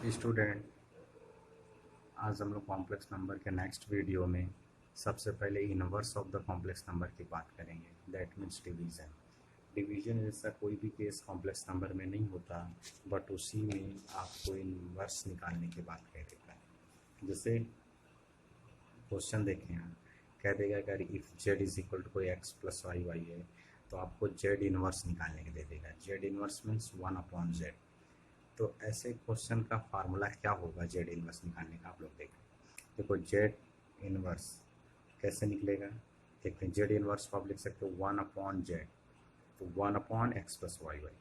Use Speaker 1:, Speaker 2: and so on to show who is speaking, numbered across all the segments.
Speaker 1: Student, आज हम लोग कॉम्प्लेक्स नंबर के नेक्स्ट वीडियो में सबसे पहले inverse of the complex number की बात करेंगे। That means division. डिवीज़न जैसा कोई भी केस कॉम्प्लेक्स नंबर में नहीं होता, बट उसी में आपको इनवर्स निकालने की बात कह देता है। जैसे क्वेश्चन देखें, यहाँ कह देगा अगर if z is equal to कोई एक्स प्लस वाई वाई है तो आपको जेड इनवर्स निकालने के दे देगा। Z inverse means 1/z। तो ऐसे क्वेश्चन का फार्मूला क्या होगा जेड इनवर्स निकालने का, आप लोग देखें। देखो जेड इनवर्स कैसे निकलेगा, देखते हैं। जेड इनवर्स को आप लिख सकते हो 1/z, तो 1/x प्लस वाई वाई।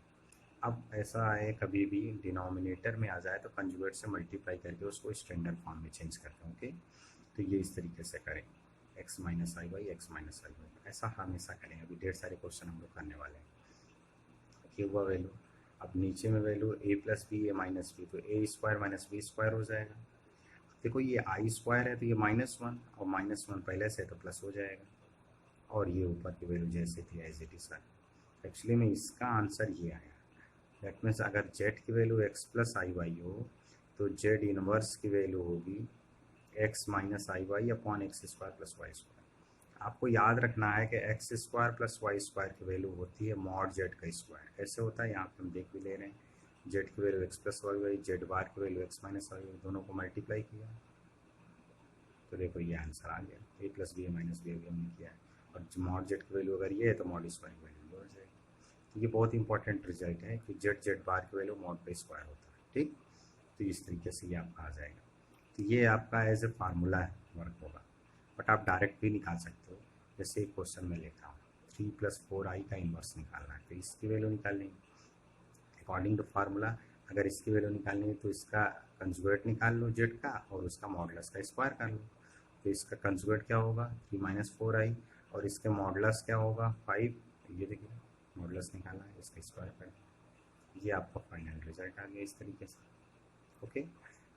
Speaker 1: अब ऐसा है कभी भी डिनोमिनेटर में आ जाए तो कंजुगेट से मल्टीप्लाई करके उसको स्टैंडर्ड फॉर्म में चेंज करते हैं। ओके, तो ये इस तरीके से करें, x minus I Y, x minus I Y, ऐसा हमेशा करें। अभी ढेर सारे क्वेश्चन हम लोग करने वाले हैं। ये हुआ वैल्यू, अब नीचे में value a plus b a minus b, तो a square minus b square हो जाएगा। देखो ये आई स्क्वायर है तो ये -1, और -1 पहले से तो प्लस हो जाएगा, और ये ऊपर की वैल्यू जैसे थी एज इट इज। एक्चुअली में इसका आंसर ये आया। दैट मीन्स अगर जेड की वैल्यू x प्लस आई वाई हो तो जेड इनवर्स की वैल्यू होगी x minus I Y upon X square plus Y square. आपको याद रखना है कि X square plus Y square की वैल्यू होती है मॉड जेड का स्क्वायर। कैसे होता है यहाँ पे हम देख भी ले रहे हैं। जेड की value X plus Y Y, Z bar की value X minus Y Y, दोनों को मल्टीप्लाई किया तो देखो ये आंसर आ गया। ए plus b a minus B हमने किया है, और मॉड जेड की वैल्यू अगर ये है तो मॉड स्क्वायर की वैल्यू हो जाएगी। तो ये बहुत इंपॉर्टेंट रिजल्ट है कि जेड जेड बार की वैल्यू मॉड पे स्क्वायर होता है। ठीक, तो इस तरीके से ये आपका आ जाएगा। तो ये आपका एज ए फार्मूला वर्क होगा, बट आप डायरेक्ट भी निकाल सकते हो। जैसे एक क्वेश्चन में लिखा हूँ 3 + 4i का इन्वर्स निकालना है, तो इसकी वैल्यू निकालनी है अकॉर्डिंग टू फार्मूला। अगर इसकी वैल्यू निकालनी है तो इसका कंजुगेट निकाल लो जेड का, और उसका मॉडुलस का स्क्वायर कर लो। तो इसका कंजुगेट क्या होगा 3 - 4i, और इसके मॉडुलस क्या होगा 5। ये देखिए मॉडुलस निकालना है, इसका स्क्वायर कर, ये आपका फाइनल रिजल्ट आ गया इस तरीके से। ओके,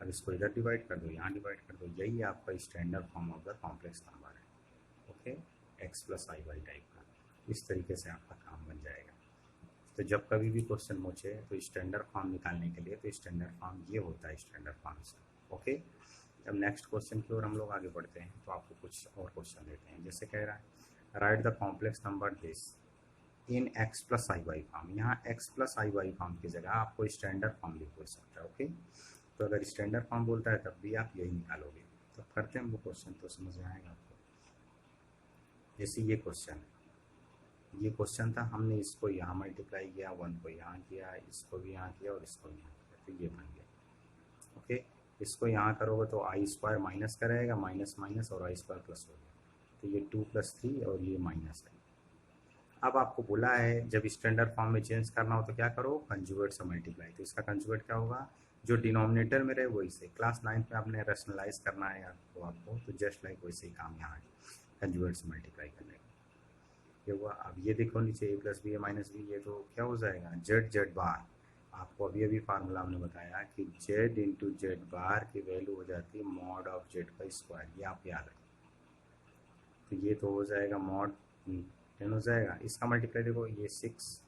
Speaker 1: अब इसको इधर डिवाइड कर दो, यहाँ डिवाइड कर दो, यही आपका standard form of the complex number है। ओके, x प्लस आई वाई टाइप का, इस तरीके से आपका काम बन जाएगा। तो जब कभी भी क्वेश्चन पूछे तो स्टैंडर्ड फॉर्म निकालने के लिए तो स्टैंडर्ड फॉर्म ये होता है स्टैंडर्ड फॉर्म से। ओके, अब नेक्स्ट क्वेश्चन की ओर हम लोग आगे बढ़ते हैं, तो आपको कुछ और क्वेश्चन देते हैं। जैसे कह रहा है write the complex number this in x plus I y form. यहाँ x प्लस आई वाई फॉर्म की जगह आपको स्टैंडर्ड फॉर्म भी पूछ सकता है। ओके, तो अगर स्टैंडर्ड फॉर्म बोलता है तब भी आप यही निकालोगे। तो करते हैं हम लोग क्वेश्चन, तो समझ में आएगा आपको। जैसे ये क्वेश्चन है, ये क्वेश्चन था, हमने इसको यहाँ मल्टीप्लाई किया, 1 को यहाँ किया, इसको भी यहाँ किया और इसको यहाँ किया, तो ये बन गया। ओके, इसको यहाँ करोगे तो आई स्क्वायर माइनस करेगा, माइनस माइनस और आई स्क्वायर प्लस हो गया, तो ये 2 + 3 और ये माइनस है। अब आपको बोला है जब स्टैंडर्ड फॉर्म में चेंज करना हो तो क्या करो, कंजुगेट से मल्टीप्लाई। तो इसका कंजुगेट क्या होगा, जो डिनोमिनेटर में रहे वही से। क्लास 9th में आपने रैशनलाइज करना है आपको, तो जस्ट लाइक वैसे ही काम यहाँ है, कंजुगेट से मल्टीप्लाई करने का। ये हुआ। अब ये देखो नीचे a plus b a minus b, ये तो क्या हो जाएगा जेड जेड बार। आपको अभी अभी फार्मूला हमने बताया कि जेड इंटू जेड बार की वैल्यू हो जाती है मॉड ऑफ जेड का स्क्वायर, ये आप याद रखें। तो ये तो हो जाएगा मॉड 10 हो जाएगा। इसका मल्टीप्लाई देखो, ये 6,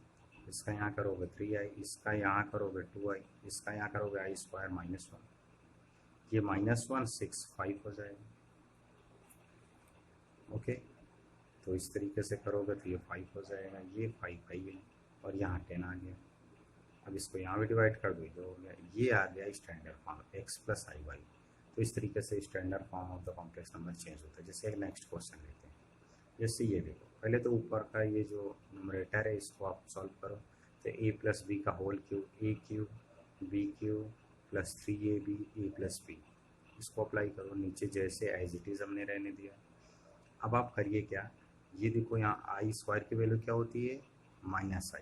Speaker 1: इसका यहाँ करोगे 3i, इसका यहाँ करोगे 2i, इसका यहाँ करोगे आई स्क्वायर -1, ये -1 6 5 हो जाएगा। ओके, तो इस तरीके से करोगे तो ये 5 हो जाएगा, ये 5 है ये, और यहाँ 10 आ गया। अब इसको यहाँ भी डिवाइड कर दो, ये हो गया, ये आ गया स्टैंडर्ड फॉर्म x प्लस आई वाई। तो इस तरीके से standard form of the complex number change होता है। जैसे एक नेक्स्ट क्वेश्चन लेते हैं। जैसे ये देखो, पहले तो ऊपर का ये जो न्यूमरेटर है इसको आप सॉल्व करो। तो a प्लस बी का whole cube, A cube B cube plus 3ab A plus B, इसको अप्लाई करो नीचे जैसे एज इट इज़ हमने रहने दिया। अब आप करिए क्या, ये देखो यहाँ आई स्क्वायर की वैल्यू क्या होती है -i,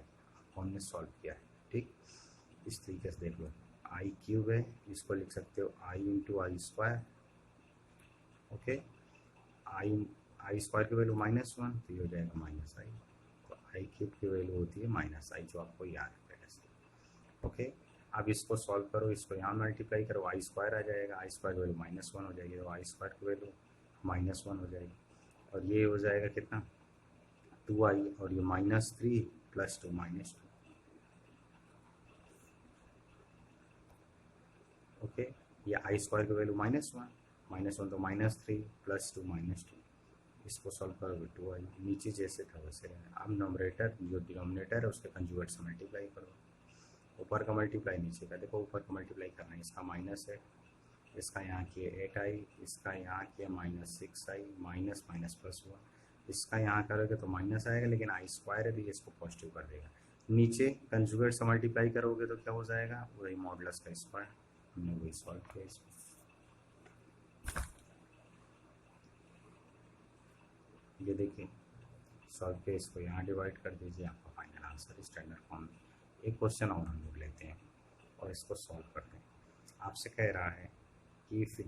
Speaker 1: हमने सॉल्व किया है। ठीक, इस तरीके से देख लो, आई क्यूब है, इसको लिख सकते हो आई इंटू आई स्क्वायर। ओके, आई स्क्वायर की वैल्यू -1, तो ये हो जाएगा -i। तो आई क्यूब की वैल्यू होती है -i, जो आपको याद है पहले से। ओके, अब इसको सॉल्व करो, इसको यहाँ मल्टीप्लाई करो, आई स्क्वायर आ जाएगा, आई स्क्वायर की वैल्यू -1 हो जाएगी, तो आई स्क्वायर की वैल्यू -1 हो जाएगी, और ये हो जाएगा कितना 2i, और ये -3 + 2 -2। ये आई स्क्वायर की वैल्यू -1 तो -3 +2 -2, इसको सॉल्व करोगे 2i, नीचे जैसे था वैसे रहेगा। अब नंबरेटर जो डिनोमिनेटर है उसके कंजुगेट से मल्टीप्लाई करो, ऊपर का मल्टीप्लाई नीचे का, देखो ऊपर का मल्टीप्लाई करना है, इसका माइनस है, इसका यहाँ किए 8i, इसका यहाँ किया -6i, माइनस माइनस प्लस हुआ, इसका यहाँ करोगे तो माइनस आएगा, लेकिन आई स्क्वायर है तो ये इसको पॉजिटिव कर देगा। नीचे कंजुगेट से मल्टीप्लाई करोगे तो क्या हो जाएगा, वही मॉडुलस का स्क्वायर, हमने वही सॉल्व किया इसको। ये देखिए सॉल्व किया, इसको यहाँ डिवाइड कर दीजिए, आपका फाइनल आंसर स्टैंडर्ड फॉर्म। एक क्वेश्चन और हम लोग लेते हैं और इसको सॉल्व करते हैं। आपसे कह रहा है कि if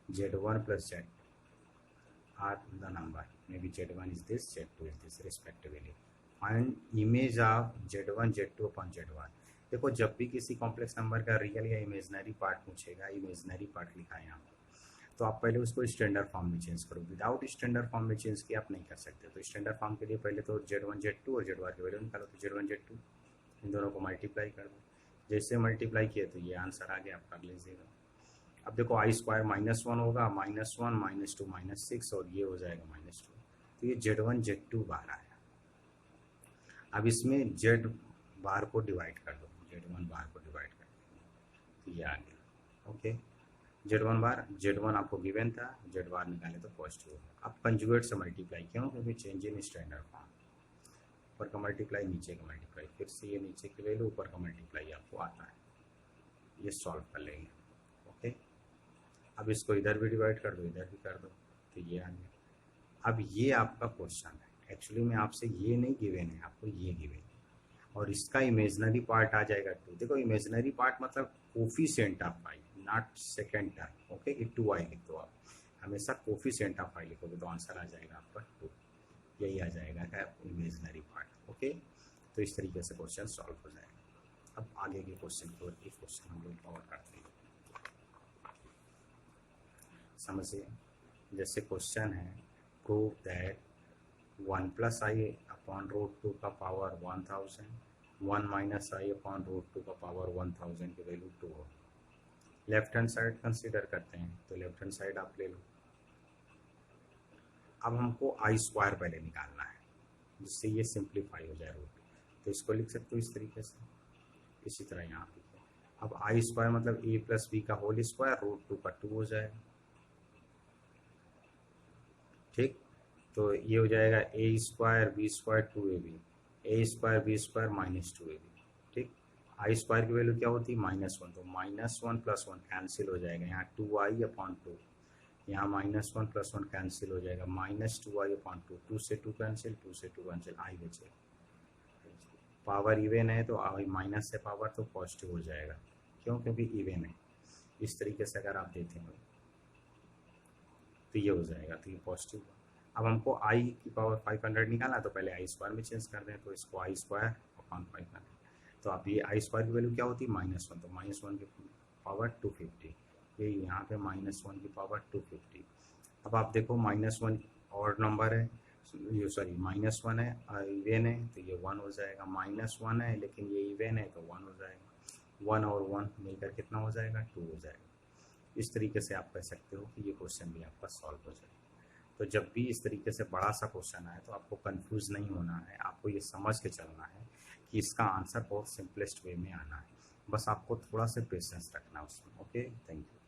Speaker 1: z1 plus z are the number, maybe z1 is this, z2 is this respectively, find image of z1 z2 upon z1। देखो जब भी किसी कॉम्प्लेक्स नंबर का रियल या इमेजनरी पार्ट पूछेगा, इमेजनरी पार्ट लिखा है यहाँ तो आप पहले उसको स्टैंडर्ड फॉर्म में चेंज करो। विदाउट स्टैंडर्ड फॉर्म में चेंज किया आप नहीं कर सकते। तो स्टैंडर्ड फॉर्म के लिए पहले तो z1 z2 और z1 की वैल्यू निकालो, तो z1 z2 इन दोनों को मल्टीप्लाई कर दो। जैसे मल्टीप्लाई किए तो ये आंसर आ गया, आप कर लीजिएगा। अब देखो आई स्क्वायर -1 होगा, -1 -2 -6 और ये हो जाएगा -2, तो ये z1 z2 बार आया। अब इसमें z बार को डिवाइड कर दो, z1 बार को डिवाइड कर दो तो ये आ गया। ओके, z1 आपको गिवन था, z बार निकाले तो पॉजिटिव होगा। अब कंजुगेट से मल्टीप्लाई क्यों, क्योंकि चेंज इन स्टैंडर्ड फॉर्म, ऊपर का मल्टीप्लाई नीचे का मल्टीप्लाई, फिर से ये नीचे की वैल्यू ऊपर का मल्टीप्लाई आपको आता है, ये सॉल्व कर लेंगे। ओके, अब इसको इधर भी डिवाइड कर दो, इधर भी कर दो तो ये आ गया। अब ये आपका क्वेश्चन है, एक्चुअली में आपसे ये नहीं गिवन है, आपको ये गिवन है और इसका इमेजनरी पार्ट आ जाएगा 2। देखो इमेजनरी पार्ट मतलब coefficient of I, not second term. Okay, कि 2i लिख दो, आप हमेशा कोफिशिएंट ऑफ आई लिखोगे तो आंसर आ जाएगा आपका 2, यही आ जाएगा क्या इमेजनरी पार्ट। ओके, तो इस तरीके से क्वेश्चन सॉल्व हो जाएगा। अब आगे के क्वेश्चन को, एक क्वेश्चन हम लोग कवर करते हैं, समझिए। जैसे क्वेश्चन है, प्रूव दैट 1 + i अपॉन √2 का पावर 1000, 1 - i अपॉन √2 का पावर 1000 की वैल्यू 2 हो। लेफ्ट हैंड साइड कंसीडर करते हैं, तो लेफ्ट हैंड साइड आप ले लो। अब हमको आई स्क्वायर पहले निकालना है, जिससे ये सिंप्लीफाई हो जाए √2, तो इसको लिख सकते हो इस तरीके से। इसी तरह यहाँ पे अब आई स्क्वायर मतलब a + b का होल स्क्वायर, √2 का 2 हो जाएगा। ठीक, तो ये हो जाएगा a² b² 2ab, a² b² -2ab। ठीक, आई स्क्वायर की वैल्यू क्या होती है -1, तो -1 + 1 कैंसिल हो जाएगा, यहाँ 2i अपॉन 2, यहाँ -1 + 1 कैंसिल हो जाएगा, -2i अपॉन 2, 2 से 2 कैंसिल, 2 से 2 कैंसिल, आई बचे। पावर इवन है तो आई माइनस से पावर तो पॉजिटिव हो जाएगा, क्यों, क्योंकि इवन है। इस तरीके से अगर आप देते हैं तो ये हो जाएगा, तो ये पॉजिटिव। अब हमको आई की पावर 500 निकालना, तो पहले आई स्क्वायर में चेंज कर दें, तो इसको आई स्क्वायर अपॉन 500, तो अब ये आई स्क्वायर की वैल्यू क्या होती है -1, तो -1 की पावर 250, ये यहाँ पे -1 की पावर 250। अब आप देखो -1 और नंबर है, ये सॉरी -1 है, इवन है तो ये 1 हो जाएगा, -1 है लेकिन ये इवन है तो 1 हो जाएगा, 1 और 1 मिलकर कितना हो जाएगा 2 हो जाएगा। इस तरीके से आप कह सकते हो कि ये क्वेश्चन भी आपका सॉल्व हो जाएगा। तो जब भी इस तरीके से बड़ा सा क्वेश्चन आए तो आपको कंफ्यूज नहीं होना है, आपको ये समझ के चलना है कि इसका आंसर बहुत सिंपलेस्ट वे में आना है, बस आपको थोड़ा सा पेशेंस रखना है उसमें। Okay, thank you.